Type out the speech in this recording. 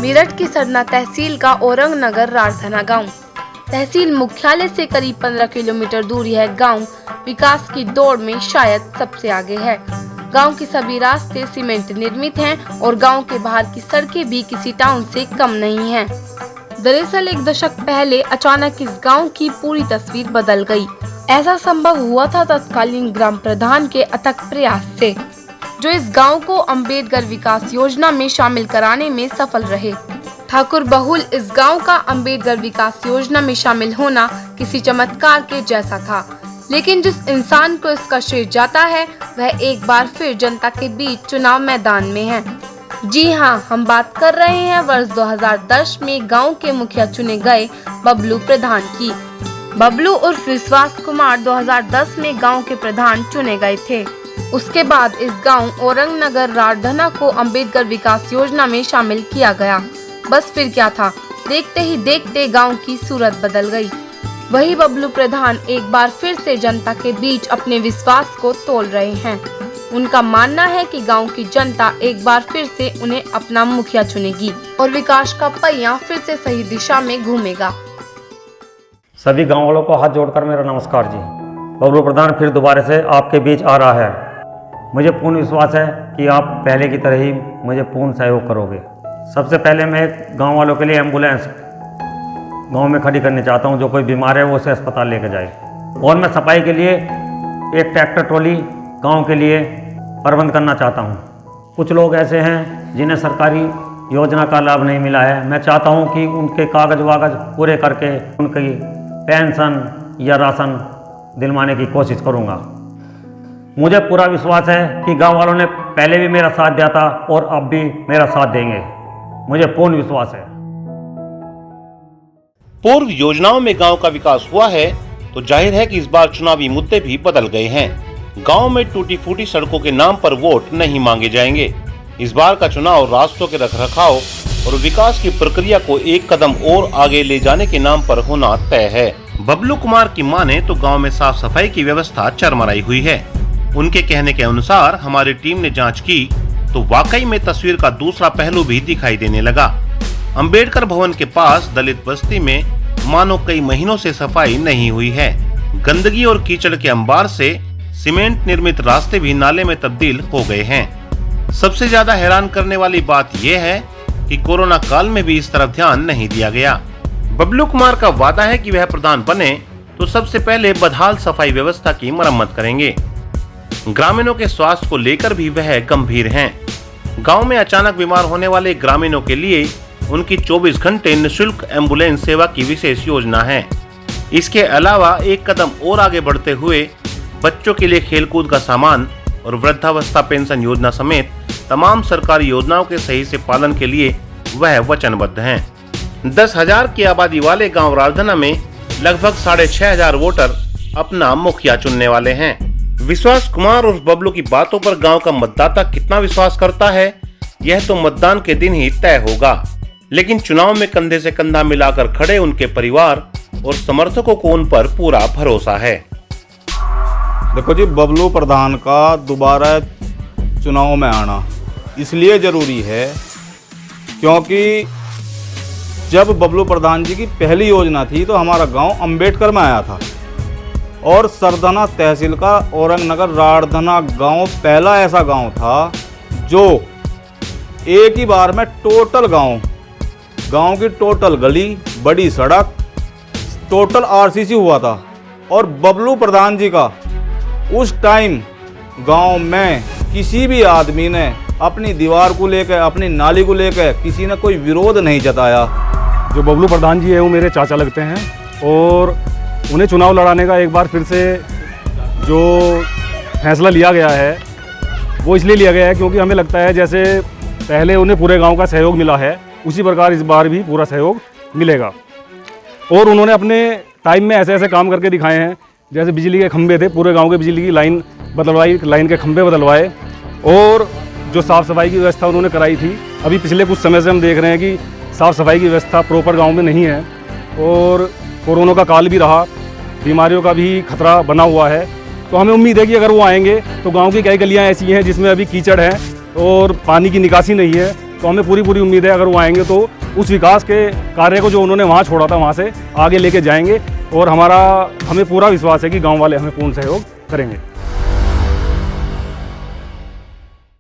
मेरठ की सरना तहसील का औरंगनगर राजधना गांव। तहसील मुख्यालय से करीब 15 किलोमीटर दूर यह गांव विकास की दौड़ में शायद सबसे आगे है। गांव की सभी रास्ते सीमेंट निर्मित हैं और गांव के बाहर की सड़कें भी किसी टाउन से कम नहीं हैं। दरअसल 1 दशक पहले अचानक इस गांव की पूरी तस्वीर बदल गई। ऐसा संभव हुआ था तत्कालीन ग्राम प्रधान के अथक प्रयास से, जो इस गांव को अंबेडकर विकास योजना में शामिल कराने में सफल रहे। ठाकुर बहुल इस गांव का अंबेडकर विकास योजना में शामिल होना किसी चमत्कार के जैसा था, लेकिन जिस इंसान को इसका श्रेय जाता है वह एक बार फिर जनता के बीच चुनाव मैदान में है। जी हाँ, हम बात कर रहे हैं वर्ष 2010 में गांव के मुखिया चुने गए बबलू प्रधान की। बबलू उर्फ विश्वास कुमार 2010 में गांव के प्रधान चुने गए थे। उसके बाद इस गांव औरंगनगर राजधना को अंबेडकर विकास योजना में शामिल किया गया। बस फिर क्या था, देखते ही देखते गांव की सूरत बदल गई। वही बबलू प्रधान एक बार फिर से जनता के बीच अपने विश्वास को तोल रहे हैं। उनका मानना है कि गांव की जनता एक बार फिर से उन्हें अपना मुखिया चुनेगी और विकास का पहिया फिर से सही दिशा में घूमेगा। सभी गांव वालों को हाथ जोड़कर मेरा नमस्कार जी। बबलू प्रधान फिर दोबारा से आपके बीच आ रहा है। मुझे पूर्ण विश्वास है कि आप पहले की तरह ही मुझे पूर्ण सहयोग करोगे। सबसे पहले मैं गांव वालों के लिए एम्बुलेंस गांव में खड़ी करनी चाहता हूं। जो कोई बीमार है वो उसे अस्पताल लेकर जाए। और मैं सफाई के लिए एक ट्रैक्टर ट्रॉली गांव के लिए प्रबंध करना चाहता हूं। कुछ लोग ऐसे हैं जिन्हें सरकारी योजना का लाभ नहीं मिला है। मैं चाहता हूं कि उनके कागज वागज पूरे करके उनकी पेंशन या राशन दिलवाने की कोशिश करूंगा। मुझे पूरा विश्वास है कि गांव वालों ने पहले भी मेरा साथ दिया था और अब भी मेरा साथ देंगे। मुझे पूर्ण विश्वास है। पूर्व योजनाओं में गांव का विकास हुआ है तो जाहिर है कि इस बार चुनावी मुद्दे भी बदल गए हैं। गांव में टूटी फूटी सड़कों के नाम पर वोट नहीं मांगे जाएंगे। इस बार का चुनाव रास्तों के रखरखाव और विकास की प्रक्रिया को एक कदम और आगे ले जाने के नाम पर होना तय है। बबलू कुमार की माने तो गांव में साफ सफाई की व्यवस्था चरमराई हुई है। उनके कहने के अनुसार हमारी टीम ने जांच की तो वाकई में तस्वीर का दूसरा पहलू भी दिखाई देने लगा। अंबेडकर भवन के पास दलित बस्ती में मानो कई महीनों से सफाई नहीं हुई है। गंदगी और कीचड़ के अंबार से सीमेंट निर्मित रास्ते भी नाले में तब्दील हो गए हैं। सबसे ज्यादा हैरान करने वाली बात यह है कि कोरोना काल में भी इस तरफ ध्यान नहीं दिया गया। बबलू कुमार का वादा है कि वह प्रधान बने तो सबसे पहले बदहाल सफाई व्यवस्था की मरम्मत करेंगे। ग्रामीणों के स्वास्थ्य को लेकर भी वह गंभीर हैं। गांव में अचानक बीमार होने वाले ग्रामीणों के लिए उनकी 24 घंटे निःशुल्क एम्बुलेंस सेवा की विशेष योजना है। इसके अलावा एक कदम और आगे बढ़ते हुए बच्चों के लिए खेलकूद का सामान और वृद्धावस्था पेंशन योजना समेत तमाम सरकारी योजनाओं के सही से पालन के लिए वह वचनबद्ध हैं। 10,000 की आबादी वाले गांव राजधना में लगभग 6,500 वोटर अपना मुखिया चुनने वाले हैं। विश्वास कुमार और बबलू की बातों पर गांव का मतदाता कितना विश्वास करता है यह तो मतदान के दिन ही तय होगा। लेकिन चुनाव में कंधे से कंधा मिलाकर खड़े उनके परिवार और समर्थकों को उन पर पूरा भरोसा है। देखो जी, बबलू प्रधान का दोबारा चुनाव में आना इसलिए ज़रूरी है क्योंकि जब बबलू प्रधान जी की पहली योजना थी तो हमारा गांव अंबेडकर में आया था और सरधना तहसील का औरंगनगर राजधना गांव पहला ऐसा गांव था जो एक ही बार में टोटल गांव की टोटल गली, बड़ी सड़क, टोटल आरसीसी हुआ था। और बबलू प्रधान जी का उस टाइम गांव में किसी भी आदमी ने अपनी दीवार को लेकर, अपनी नाली को लेकर किसी ने कोई विरोध नहीं जताया। जो बबलू प्रधान जी है वो मेरे चाचा लगते हैं और उन्हें चुनाव लड़ाने का एक बार फिर से जो फैसला लिया गया है वो इसलिए लिया गया है क्योंकि हमें लगता है जैसे पहले उन्हें पूरे गांव का सहयोग मिला है उसी प्रकार इस बार भी पूरा सहयोग मिलेगा। और उन्होंने अपने टाइम में ऐसे ऐसे काम करके दिखाए हैं, जैसे बिजली के खंभे थे, पूरे गांव के बिजली की लाइन बदलवाई, लाइन के खंभे बदलवाए और जो साफ़ सफाई की व्यवस्था उन्होंने कराई थी। अभी पिछले कुछ समय से हम देख रहे हैं कि साफ़ सफाई की व्यवस्था प्रॉपर गांव में नहीं है और कोरोना का काल भी रहा, बीमारियों का भी खतरा बना हुआ है। तो हमें उम्मीद है कि अगर वो आएंगे तो गांव की कई गलियां ऐसी हैं जिसमें अभी कीचड़ है और पानी की निकासी नहीं है, तो हमें पूरी उम्मीद है अगर वो आएंगे तो उस विकास के कार्य को जो उन्होंने वहाँ छोड़ा था वहाँ से आगे लेके जाएंगे और हमें पूरा विश्वास है कि गांव वाले हमें पूर्ण सहयोग करेंगे।